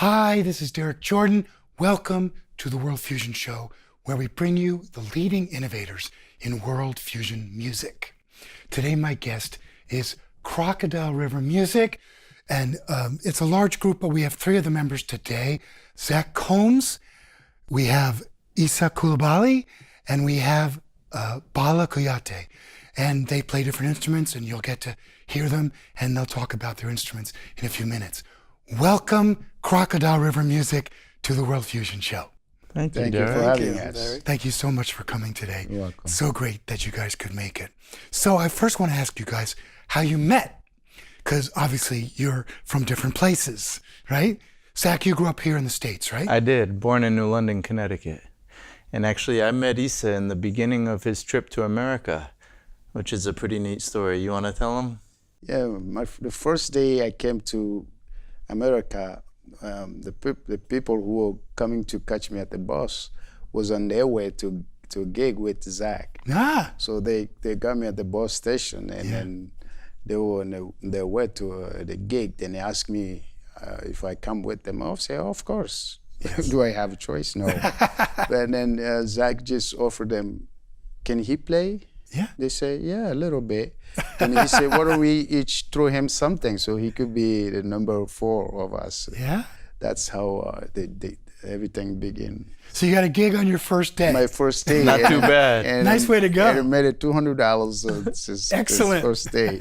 Hi, this is Derek Jordan. Welcome to the World Fusion Show, where we bring you the leading innovators in world fusion music. Today, my guest is Crocodile River Music, and it's a large group, but we have three of the members today. Zach Combs, we have Issa Coulibaly, and we have Bala Kuyate. And they play different instruments, and you'll get to hear them, and they'll talk about their instruments in a few minutes. Welcome, Crocodile River Music, to the World Fusion Show. Thank you for having us. Thank you so much for coming today. You're welcome. So great that you guys could make it. So I first want to ask you guys how you met, because obviously you're from different places, right? Zach, you grew up here in the States, right? I did, born in New London, Connecticut. And actually I met Issa in the beginning of his trip to America, which is a pretty neat story. You want to tell him? Yeah, the first day I came to America, the people who were coming to catch me at the bus was on their way to a gig with Zach. So they got me at the bus station, and then they were on their way to the gig. Then they asked me if I come with them. I'll say, oh, of course. Yes. Do I have a choice? No. And then Zach just offered them, can he play? Yeah. They say, yeah, a little bit. And he said, why don't we each throw him something so he could be the number 4 of us. Yeah. That's how everything began. So you got a gig on your first day. My first day. Not too bad. And nice way to go. I made it $200 since Excellent. first day.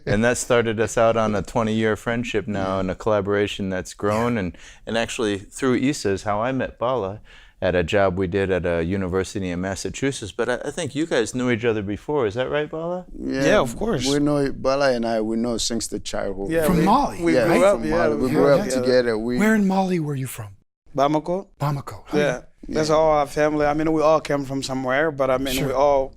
And that started us out on a 20-year friendship now, and a collaboration that's grown. And actually through Issa is how I met Bala at a job we did at a university in Massachusetts. But I think you guys knew each other before. Is that right, Bala? Yeah, of course. We know, Bala and I, we know since the childhood. Yeah, from Mali. We grew up, we grew up together. Where in Mali were you from? Bamako. Bamako. Yeah, that's all our family. I mean, we all came from somewhere, but I mean, we all,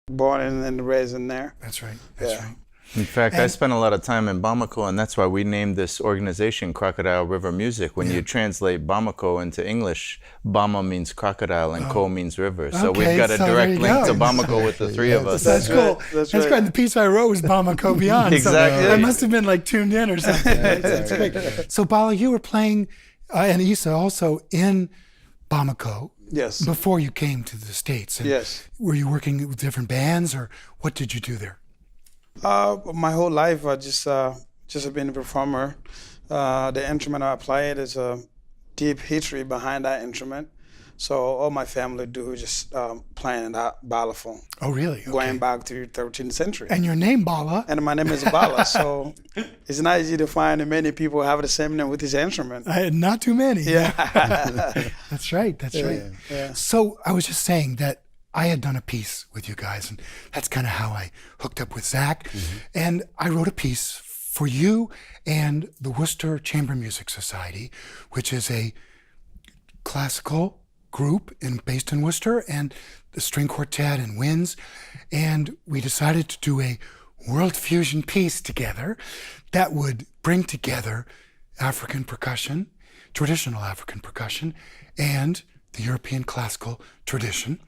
born and raised in there. That's right. That's right. In fact, I spent a lot of time in Bamako, and that's why we named this organization Crocodile River Music. When you translate Bamako into English, Bama means crocodile and Ko means river. So we've got a direct link to Bamako with the three of us. That's cool. That's great. And the piece I wrote was Bamako Beyond. Exactly. So I must have been like tuned in or something. That's great. So Bala, you were playing, and Issa also, in Bamako. Yes. Before you came to the States. And yes. Were you working with different bands, or what did you do there? My whole life, I just have been a performer. The instrument I played is a deep history behind that instrument. So all my family do is just playing that balafon. Oh, really? Okay. Going back to the 13th century. And your name, Bala? And my name is Bala. So it's not easy to find many people have the same name with this instrument. Not too many. Yeah. That's right. That's right. Yeah. So I was just saying that I had done a piece with you guys, and that's kind of how I hooked up with Zach. Mm-hmm. And I wrote a piece for you and the Worcester Chamber Music Society, which is a classical group based in Worcester, and the string quartet and winds. And we decided to do a world fusion piece together that would bring together African percussion, traditional African percussion, and the European classical tradition.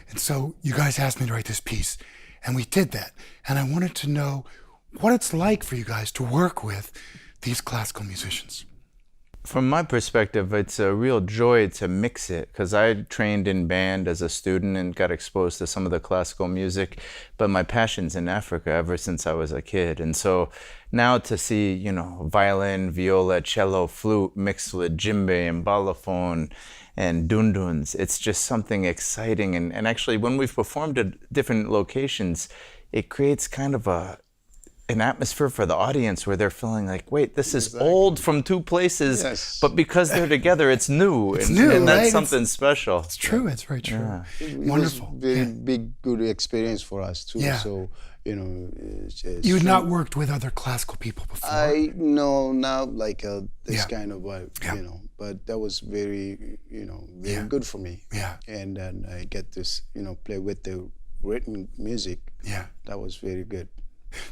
And so you guys asked me to write this piece, and we did that. And I wanted to know what it's like for you guys to work with these classical musicians. From my perspective, it's a real joy to mix it, because I trained in band as a student and got exposed to some of the classical music, but my passion's in Africa ever since I was a kid. And so now to see, violin, viola, cello, flute mixed with djembe and balafon and dunduns, it's just something exciting. And actually, when we've performed at different locations, it creates kind of an atmosphere for the audience where they're feeling like, wait, this is old from two places, but because they're together, it's new. It's new, and that's right? something special. It's true. It's very true. Yeah. Wonderful. It was a very big, good experience for us too. Yeah. So, you had not worked with other classical people before? Now like this kind of vibe, but that was very, very good for me. Yeah. And then I get this, play with the written music. Yeah. That was very good.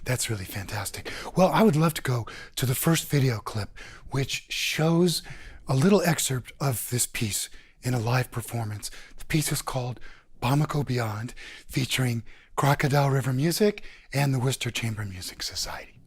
That's really fantastic. Well, I would love to go to the first video clip, which shows a little excerpt of this piece in a live performance. The piece is called Bamako Beyond, featuring Crocodile River Music and the Worcester Chamber Music Society.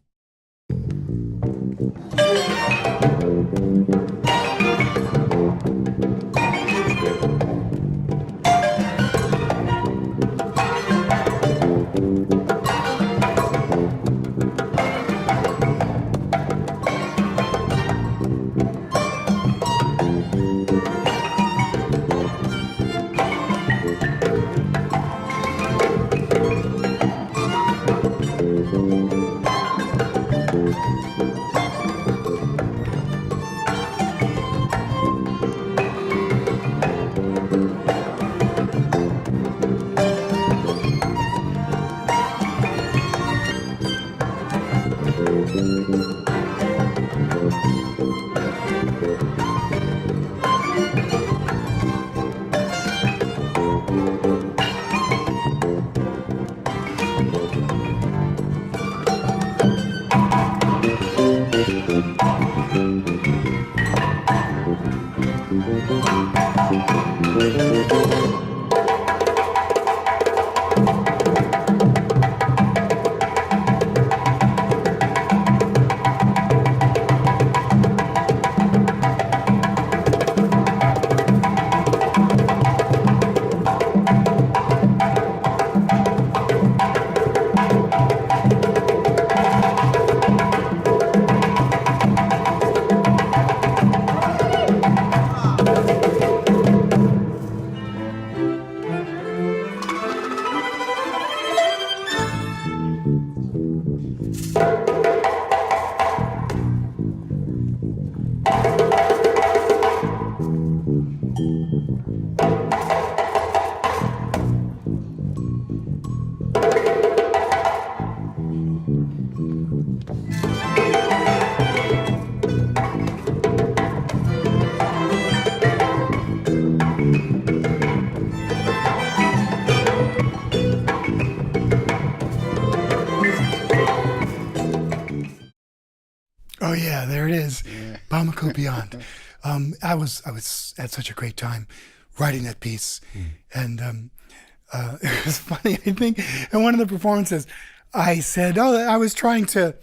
Oh yeah, there it is, Bamako Beyond. I was at such a great time writing that piece, and it was funny. I think in one of the performances, I said, "Oh, I was trying to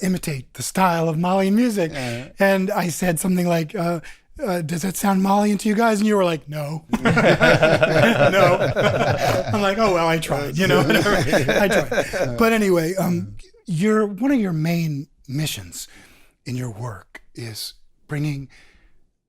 imitate the style of Malian music," and I said something like, "Does that sound Malian to you guys?" And you were like, "No, no." I'm like, "Oh well, I tried, you know, whatever. I tried." But anyway, one of your main missions in your work is bringing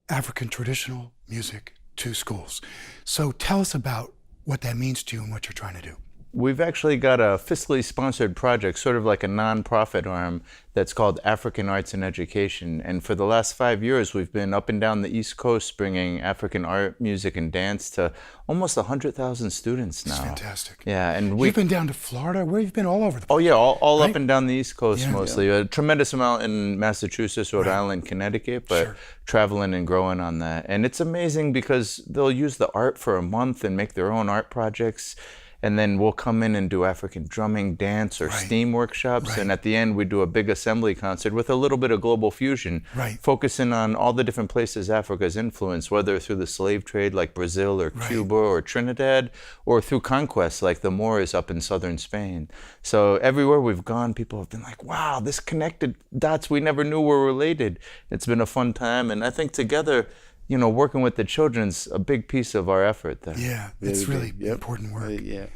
African traditional music to schools. So tell us about what that means to you and what you're trying to do. We've actually got a fiscally sponsored project, sort of like a nonprofit arm, that's called African Arts and Education. And for the last 5 years, we've been up and down the East Coast bringing African art, music, and dance to almost 100,000 students now. That's fantastic. Yeah, and you've been down to Florida. Where you've been all over the place. Oh yeah, all right? up and down the East Coast mostly. A tremendous amount in Massachusetts, Rhode Island, Connecticut, but traveling and growing on that. And it's amazing because they'll use the art for a month and make their own art projects. And then we'll come in and do African drumming, dance, or STEAM workshops. And at the end, we do a big assembly concert with a little bit of global fusion, focusing on all the different places Africa's influenced, whether through the slave trade like Brazil or Cuba or Trinidad, or through conquests like the Moors up in southern Spain. So everywhere we've gone, people have been like, wow, this connected dots we never knew were related. It's been a fun time. And I think together, you know, working with the children's a big piece of our effort there. Yeah, it's really important work. Do you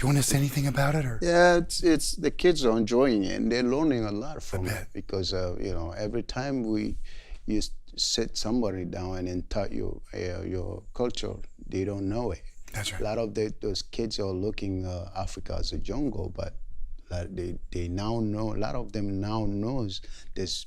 want to say anything about it, or? Yeah, it's the kids are enjoying it and they're learning a lot from it because you know, every time you sit somebody down and taught you your culture, they don't know it. That's right. A lot of those kids are looking Africa as a jungle, but they now know. A lot of them now knows there's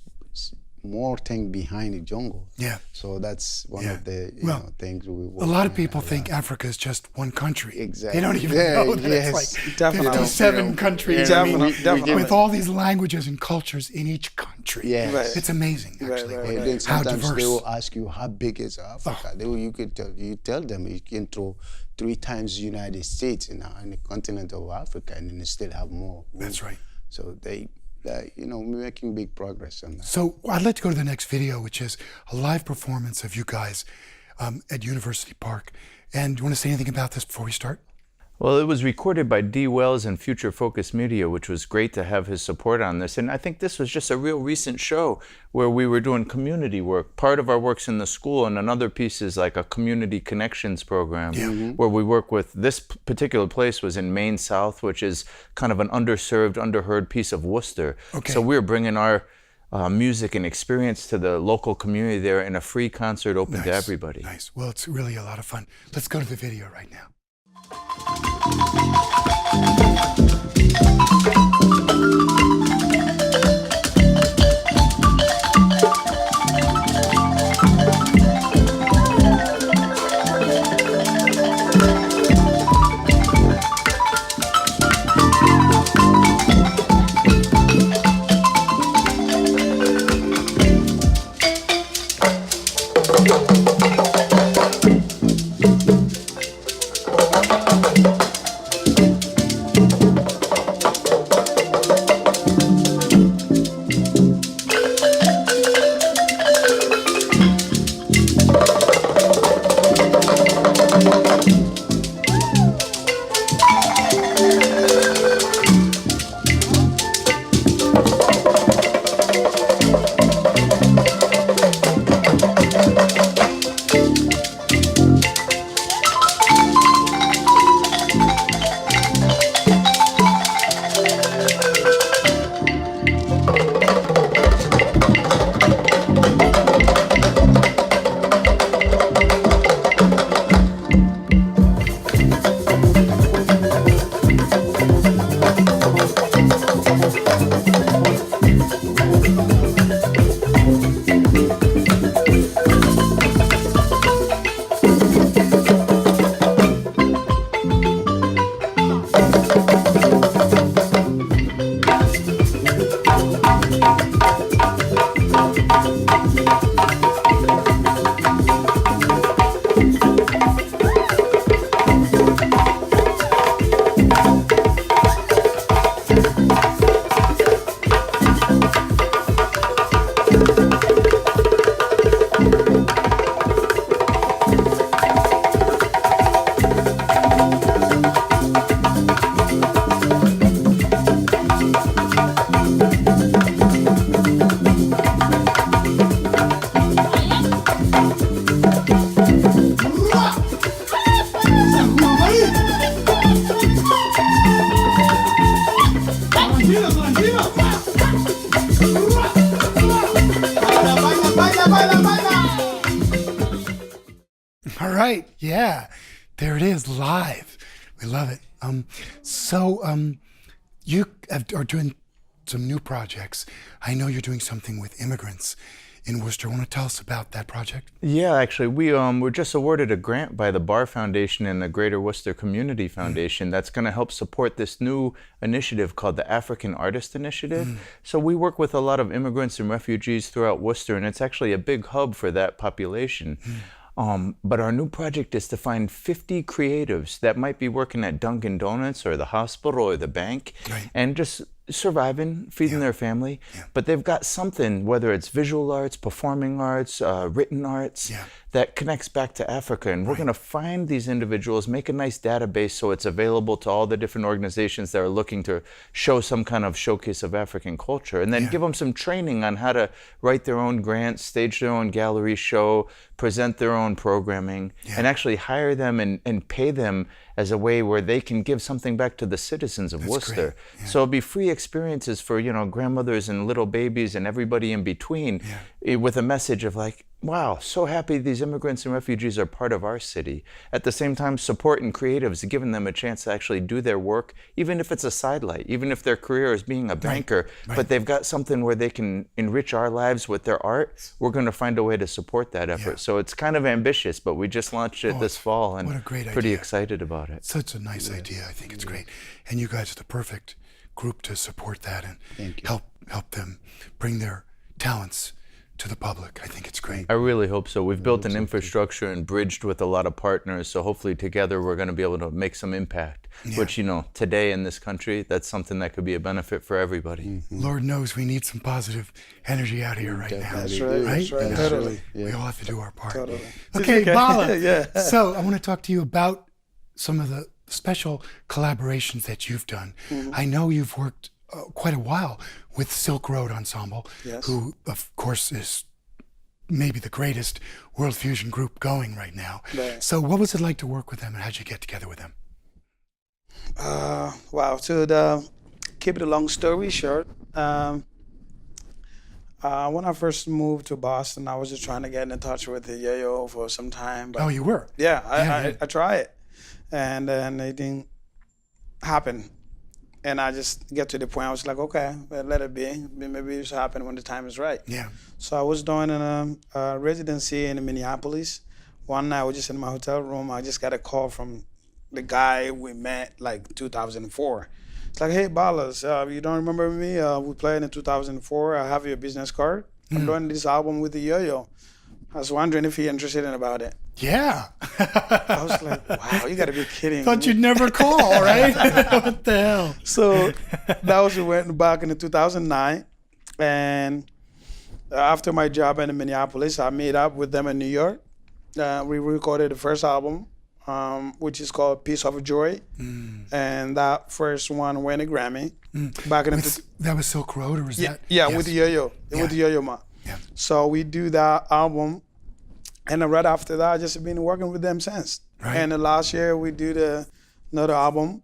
more thing behind the jungle. Yeah. So that's one of the things we work a lot of people think Africa is just one country. Exactly. They don't even know that it's like Definitely. 57 countries. Definitely. With all these languages and cultures in each country. Yeah. Right. It's amazing, actually. And then How sometimes diverse. they will ask you, how big is Africa? You tell them you can throw 3 times the United States in the continent of Africa, and then they still have more. That's right. So you know, we're making big progress on that. So I'd like to go to the next video, which is a live performance of you guys at University Park. And do you want to say anything about this before we start? Well, it was recorded by D. Wells and Future Focus Media, which was great to have his support on this. And I think this was just a real recent show where we were doing community work. Part of our work's in the school, and another piece is like a community connections program where we work with, this particular place was in Maine South, which is kind of an underserved, underheard piece of Worcester. Okay. So we're bringing our music and experience to the local community there in a free concert open to everybody. Nice. Well, it's really a lot of fun. Let's go to the video right now. All right, yeah, there it is, live. We love it. You are doing some new projects. I know you're doing something with immigrants in Worcester. Want to tell us about that project? Yeah, actually, we were just awarded a grant by the Barr Foundation and the Greater Worcester Community Foundation that's going to help support this new initiative called the African Artist Initiative. So we work with a lot of immigrants and refugees throughout Worcester, and it's actually a big hub for that population. But our new project is to find 50 creatives that might be working at Dunkin' Donuts or the hospital or the bank, and just surviving, feeding their family, but they've got something, whether it's visual arts, performing arts, written arts, that connects back to Africa. And we're going to find these individuals, make a nice database so it's available to all the different organizations that are looking to show some kind of showcase of African culture, and then give them some training on how to write their own grants, stage their own gallery show, present their own programming, and actually hire them and pay them as a way where they can give something back to the citizens of Worcester. So it'll be free experiences for, you know, grandmothers and little babies and everybody in between, with a message of like, wow, so happy these immigrants and refugees are part of our city. At the same time, supporting creatives, giving them a chance to actually do their work, even if it's a sidelight, even if their career is being a banker, but they've got something where they can enrich our lives with their art. We're going to find a way to support that effort. So it's kind of ambitious, but we just launched it this fall, and what a great pretty idea. excited about it. Such a nice idea. I think it's great. And you guys are the perfect group to support that and help them bring their talents to the public. I think it's great. I really hope so. We've built an infrastructure and bridged with a lot of partners, so hopefully together we're going to be able to make some impact, which, you know, today in this country, that's something that could be a benefit for everybody. Lord knows we need some positive energy out here right now. That's right. That's right. Totally. We all have to do our part. Totally. Okay, Bala. Yeah. So I want to talk to you about some of the special collaborations that you've done. I know you've worked quite a while with Silk Road Ensemble, Yes. who, of course, is maybe the greatest world fusion group going right now. Right. So what was it like to work with them, and how'd you get together with them? Wow. To keep it a long story short, when I first moved to Boston, I was just trying to get in touch with the yo-yo for some time. But Oh, you were? yeah, Yeah. I tried it, and then it didn't happen. And I just get to the point I was like, okay, well, let it be. Maybe it's happen when the time is right. Yeah. So I was doing a residency in Minneapolis. One night I was just in my hotel room. I just got a call from the guy we met like 2004. It's like, hey, Ballas, you don't remember me? We played in 2004. I have your business card. I'm doing this album with the yo-yo. I was wondering if you're interested in about it. Yeah. I was like, wow, you got to be kidding. Thought you'd never call, right? What the hell? So that was went back in 2009. And after my job in Minneapolis, I met up with them in New York. We recorded the first album, which is called Piece of Joy. And that first one won a Grammy. Back in That was Silk Road, or was that? yeah, Yes. with the yo-yo, Yeah. with the yo-yo man. Yeah. So we do that album, and then right after that, I just been working with them since. Right. And then last year we did another album.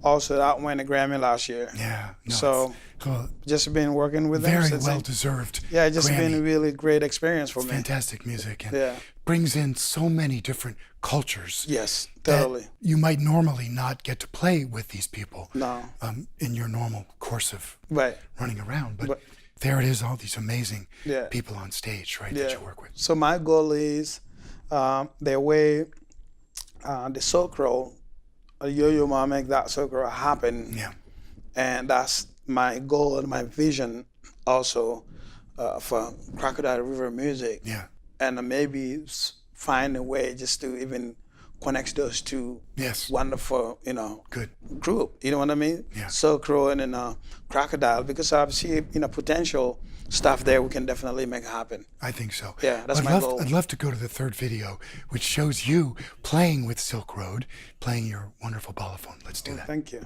Also, that won a Grammy last year. Yeah. No, So it's, well, just been working with them very since. well deserved. Yeah, it's just been a Grammy. really great experience for me. Fantastic music, and Yeah. brings in so many different cultures. Yes, that totally. You might normally not get to play with these people No, in your normal course of right. running around, but But- there it is, all these amazing Yeah. people on stage, right, that Yeah. you work with. So my goal is the way the Silk Road, yo-yo ma make that Silk Road happen. Yeah. And that's my goal and my vision also for Crocodile River music. Yeah. And maybe find a way just to even connect those two Yes. wonderful, Good. group. You know what I mean? Yeah. Silk Road and Crocodile, because I see potential stuff there we can definitely make happen. I think so. Yeah, that's I'd my love, goal. I'd love to go to the third video, which shows you playing with Silk Road, playing your wonderful balafon. Let's do that. Thank you.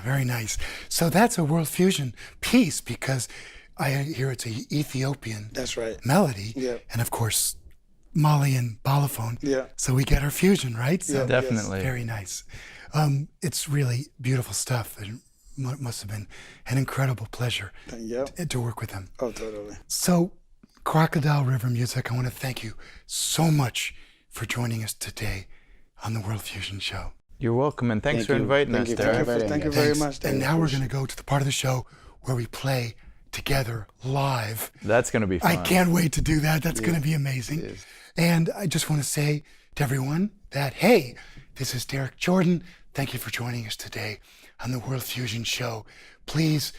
Very nice. So that's a World Fusion piece, because I hear it's a Ethiopian That's right. melody. Yeah. And of course, Malian balafon. Yeah. So we get our fusion, right? So Yeah, Definitely. very nice. It's really beautiful stuff. It must have been an incredible pleasure Yeah. to work with them. Oh, totally. So, Crocodile River Music, I want to thank you so much for joining us today on the World Fusion Show. You're welcome, and thanks Thank for you. inviting Thank us, you for Derek. inviting Thank you us. very Thanks. much. And now we're going to go to the part of the show where we play together live. That's going to be fun. I can't wait to do that. That's going to be amazing. Yes. And I just want to say to everyone that, hey, this is Derek Jordan. Thank you for joining us today on the World Fusion Show. Please,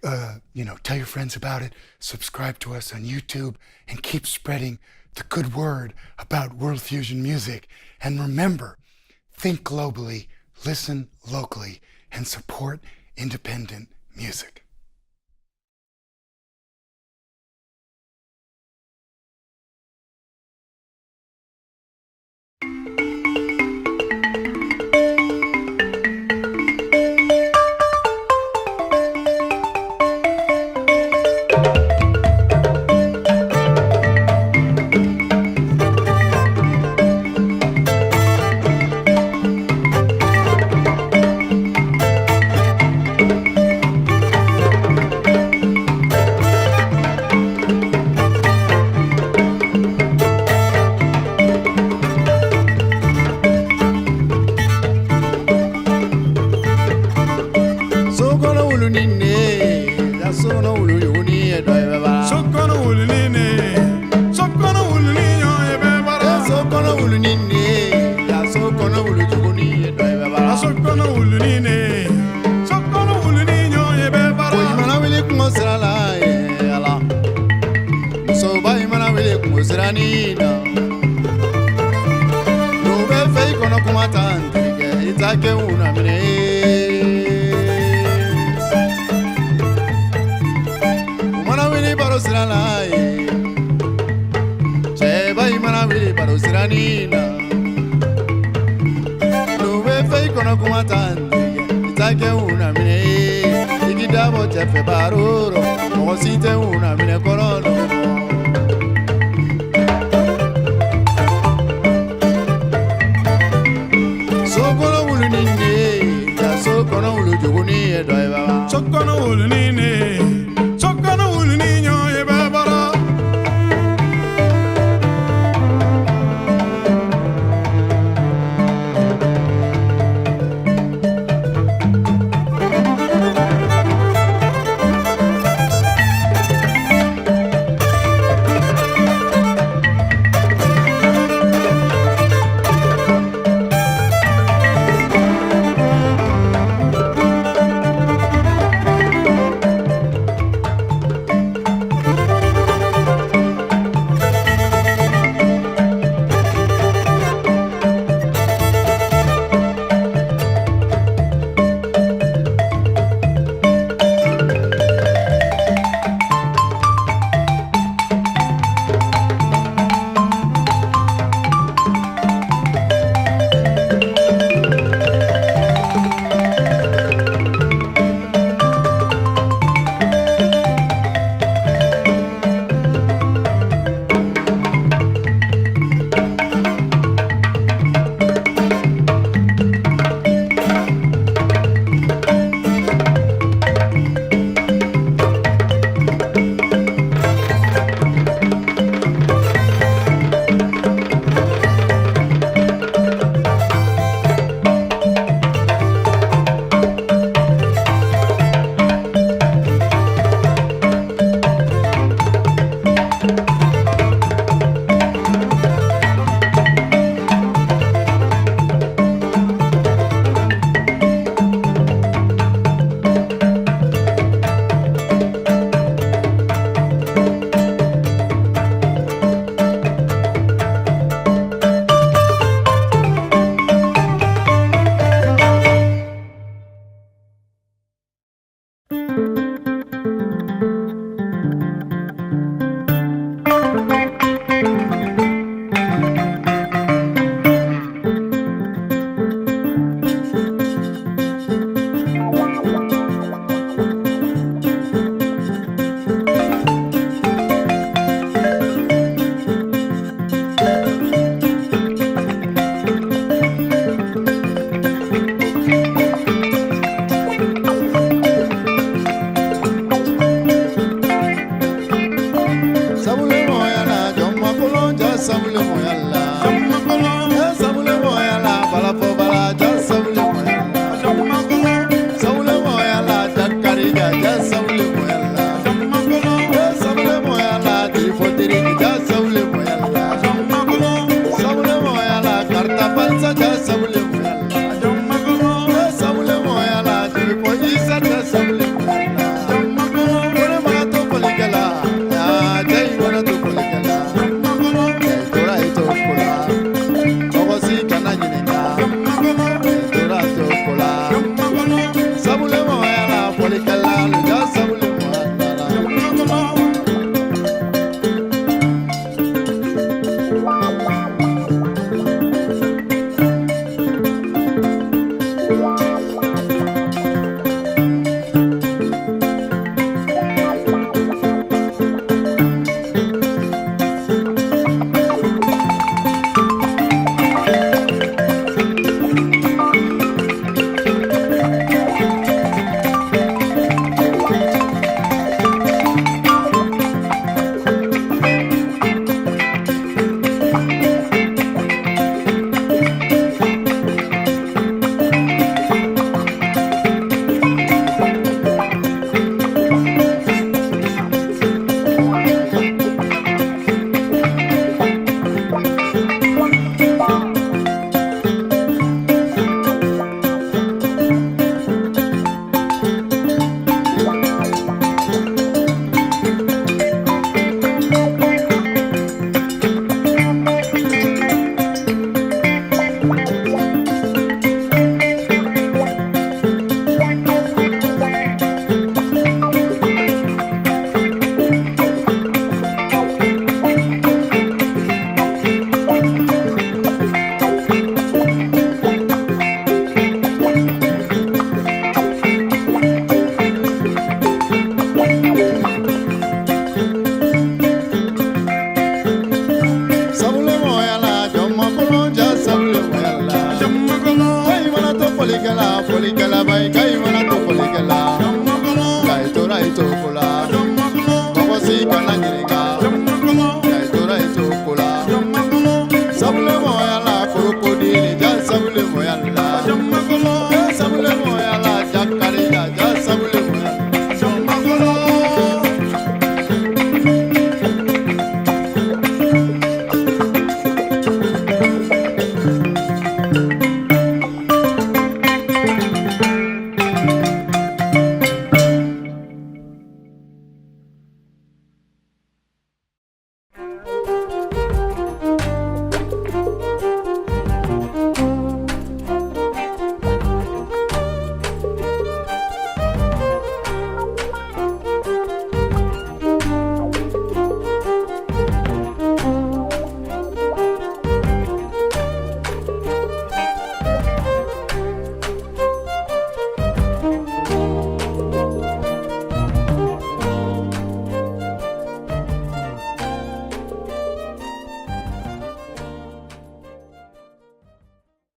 tell your friends about it. Subscribe to us on YouTube and keep spreading the good word about World Fusion music. And remember, think globally, listen locally, and support independent music. Una mine, igidabo tefe baruro, mo site una mine koro